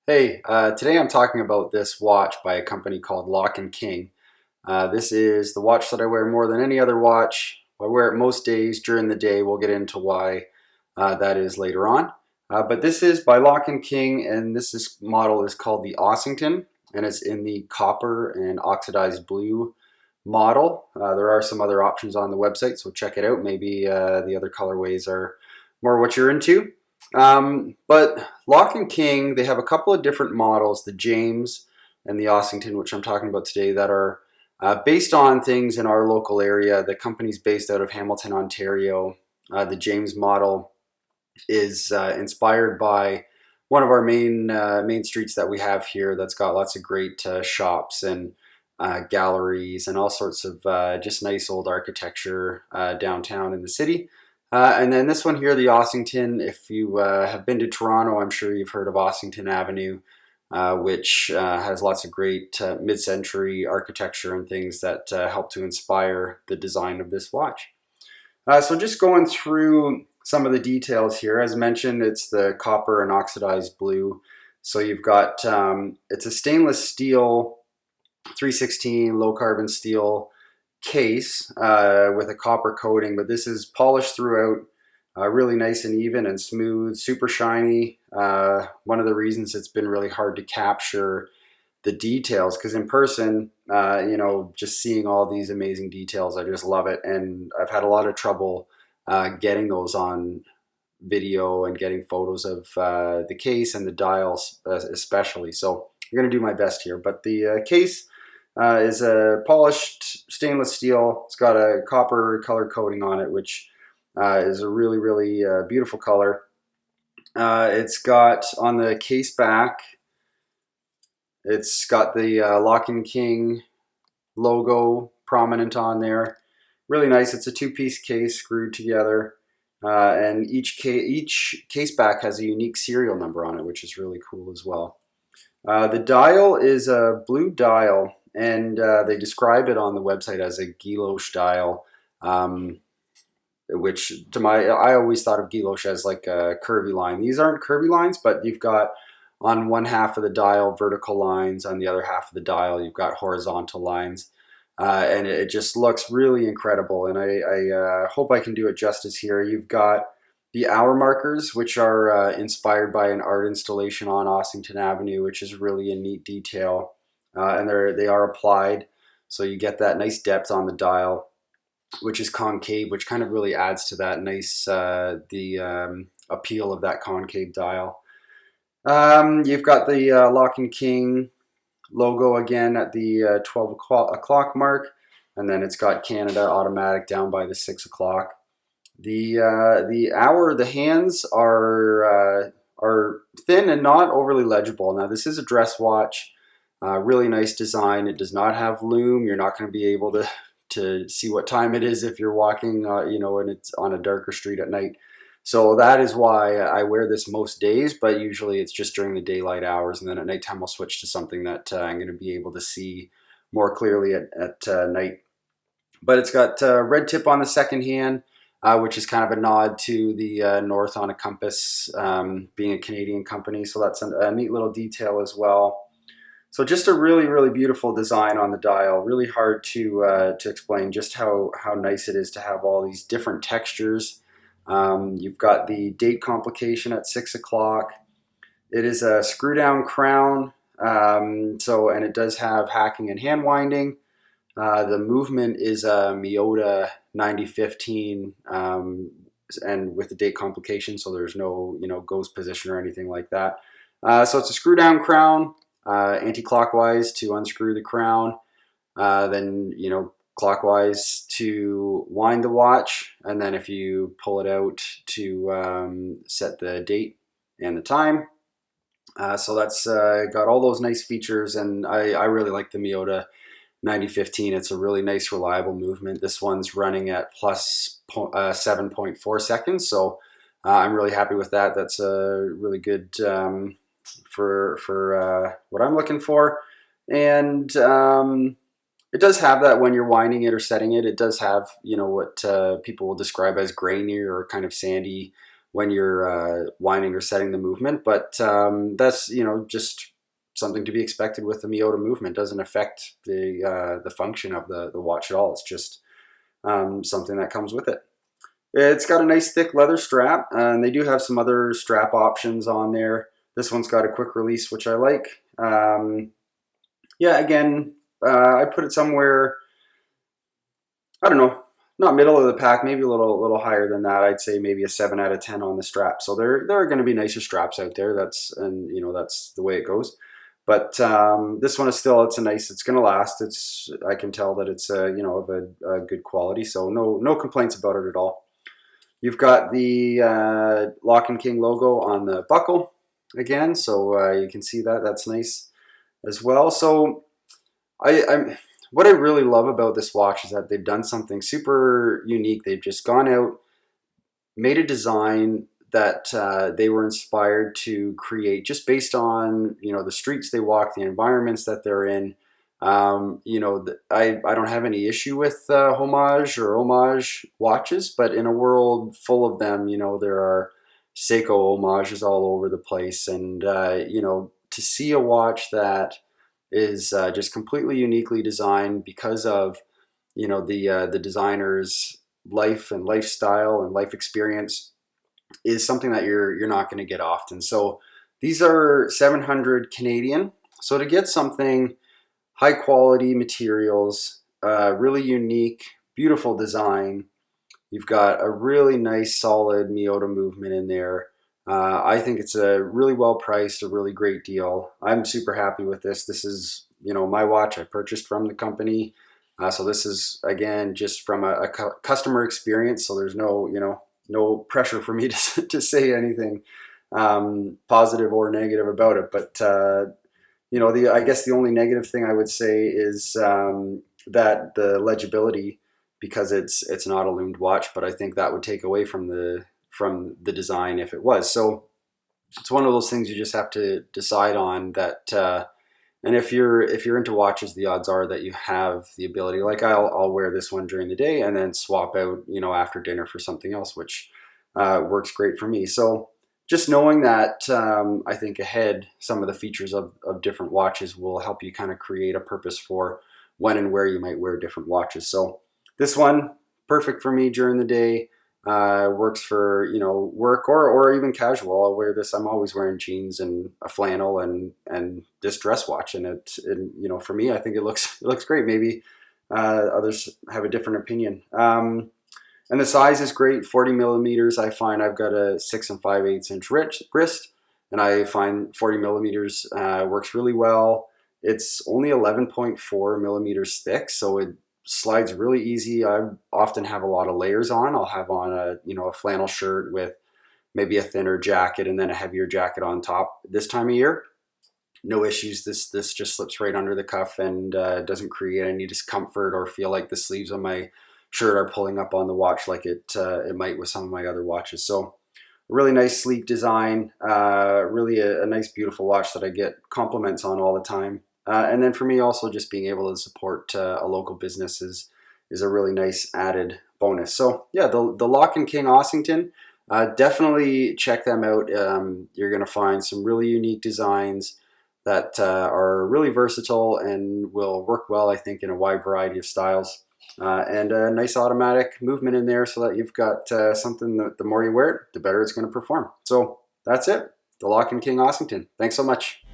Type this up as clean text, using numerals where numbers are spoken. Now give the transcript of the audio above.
Hey, today I'm talking about this watch by a company called Locke and King. This is the watch that I wear more than any other watch. I wear it most days during the day. We'll get into why that is later on. But this is by Locke and King, and model is called the Ossington, and it's in the copper and oxidized blue model. There are some other options on the website, so check it out. Maybe the other colorways are more what you're into. But Locke and King, they have a couple of different models, the James and the Ossington, which I'm talking about today, that are based on things in our local area. The company's based out of Hamilton, Ontario. The James model is inspired by one of our main streets that we have here that's got lots of great shops and galleries and all sorts of just nice old architecture downtown in the city. And then this one here, the Ossington, if you have been to Toronto, I'm sure you've heard of Ossington Avenue, which has lots of great mid-century architecture and things that help to inspire the design of this watch. So just going through some of the details here. As mentioned, it's the copper and oxidized blue. So you've got, it's a stainless steel 316 low carbon steel case with a copper coating, but this is polished throughout, really nice and even and smooth, super shiny. One of the reasons it's been really hard to capture the details, because in person, just seeing all these amazing details, I just love it. And I've had a lot of trouble getting those on video and getting photos of the case and the dials especially. So I'm going to do my best here. But the case is a polished stainless steel. It's got a copper color coating on it, which is a really beautiful color. It's got on the case back, it's got the Locke and King logo prominent on there. Really nice. It's a two-piece case screwed together. And each case back has a unique serial number on it, which is really cool as well. The dial is a blue dial, and they describe it on the website as a guilloche dial, which I always thought of guilloche as like a curvy line. These aren't curvy lines, but you've got on one half of the dial vertical lines, on the other half of the dial you've got horizontal lines. And it just looks really incredible, and I hope I can do it justice here. You've got the hour markers, which are inspired by an art installation on Ossington Avenue, which is really a neat detail, and they are applied, so you get that nice depth on the dial, which is concave, which kind of really adds to that nice appeal of that concave dial. You've got the Locke and King logo again at the 12 o'clock mark, and then it's got Canada automatic down by the 6 o'clock. The hour, the hands are thin and not overly legible. Now this is a dress watch, really nice design. It does not have lume. You're not going to be able to see what time it is if you're walking, and it's on a darker street at night. So that is why I wear this most days, but usually it's just during the daylight hours, and then at nighttime I'll switch to something that I'm going to be able to see more clearly at night. But it's got red tip on the second hand, which is kind of a nod to the north on a compass, being a Canadian company. So that's a neat little detail as well. So just a really beautiful design on the dial. Really hard to explain just how nice it is to have all these different textures. You've got the date complication at 6 o'clock. It is a screw down crown, and it does have hacking and hand winding. The movement is a Miyota 9015, and with the date complication, so there's no ghost position or anything like that. So it's a screw down crown, anti-clockwise to unscrew the crown, then clockwise to wind the watch, and then if you pull it out to set the date and the time. So that's got all those nice features, and I really like the Miyota 9015. It's a really nice, reliable movement. This one's running at plus 7.4 seconds, so I'm really happy with that. That's really good for what I'm looking for. And it does have that when you're winding it or setting it. It does have what people will describe as grainy or kind of sandy when you're winding or setting the movement. But that's, just something to be expected with the Miyota movement. Doesn't affect the function of the watch at all. It's just something that comes with it. It's got a nice thick leather strap, and they do have some other strap options on there. This one's got a quick release, which I like. Yeah, again, I put it somewhere, I don't know, not middle of the pack, maybe a little higher than that. I'd say maybe a 7 out of 10 on the strap. So there are going to be nicer straps out there. That's the way it goes. But this one is still, it's going to last. I can tell that it's of a good quality. So no complaints about it at all. You've got the Locke and King logo on the buckle again, so you can see that. That's nice as well. So I'm what I really love about this watch is that they've done something super unique. They've just gone out, made a design that they were inspired to create just based on the streets they walk, the environments that they're in. I don't have any issue with homage watches, but in a world full of them, there are Seiko homages all over the place, and to see a watch that is just completely uniquely designed because of the designer's life and lifestyle and life experience is something that you're not going to get often. So these are 700 Canadian. So to get something high quality materials, really unique, beautiful design. You've got a really nice, solid Miyota movement in there. I think it's a really well priced, a really great deal. I'm super happy with this. This is, my watch I purchased from the company. So this is, again, just from a customer experience. So there's no pressure for me to say anything positive or negative about it. But I guess the only negative thing I would say is that the legibility, because it's not a loomed watch, but I think that would take away from the design if it was. So it's one of those things you just have to decide on that. And if you're into watches, the odds are that you have the ability. Like I'll wear this one during the day and then swap out after dinner for something else, which works great for me. So just knowing that, I think ahead, some of the features of different watches will help you kind of create a purpose for when and where you might wear different watches. So this one, perfect for me during the day. Works for work or even casual. I'll wear this. I'm always wearing jeans and a flannel and this dress watch, and for me, I think it looks great. Maybe others have a different opinion. And the size is great, 40 millimeters. I find I've got a 6 5/8 inch wrist, and I find 40 millimeters works really well. It's only 11.4 millimeters thick, so it slides really easy. I often have a lot of layers on. I'll have on a flannel shirt with maybe a thinner jacket and then a heavier jacket on top. This time of year, no issues. This just slips right under the cuff and doesn't create any discomfort or feel like the sleeves on my shirt are pulling up on the watch like it might with some of my other watches. So really nice sleek design, really a nice beautiful watch that I get compliments on all the time. And then for me also just being able to support a local business is a really nice added bonus. So yeah, the Locke and King Ossington, definitely check them out. You're going to find some really unique designs that are really versatile and will work well, I think, in a wide variety of styles. And a nice automatic movement in there so that you've got something that the more you wear it, the better it's going to perform. So that's it. The Locke and King Ossington. Thanks so much.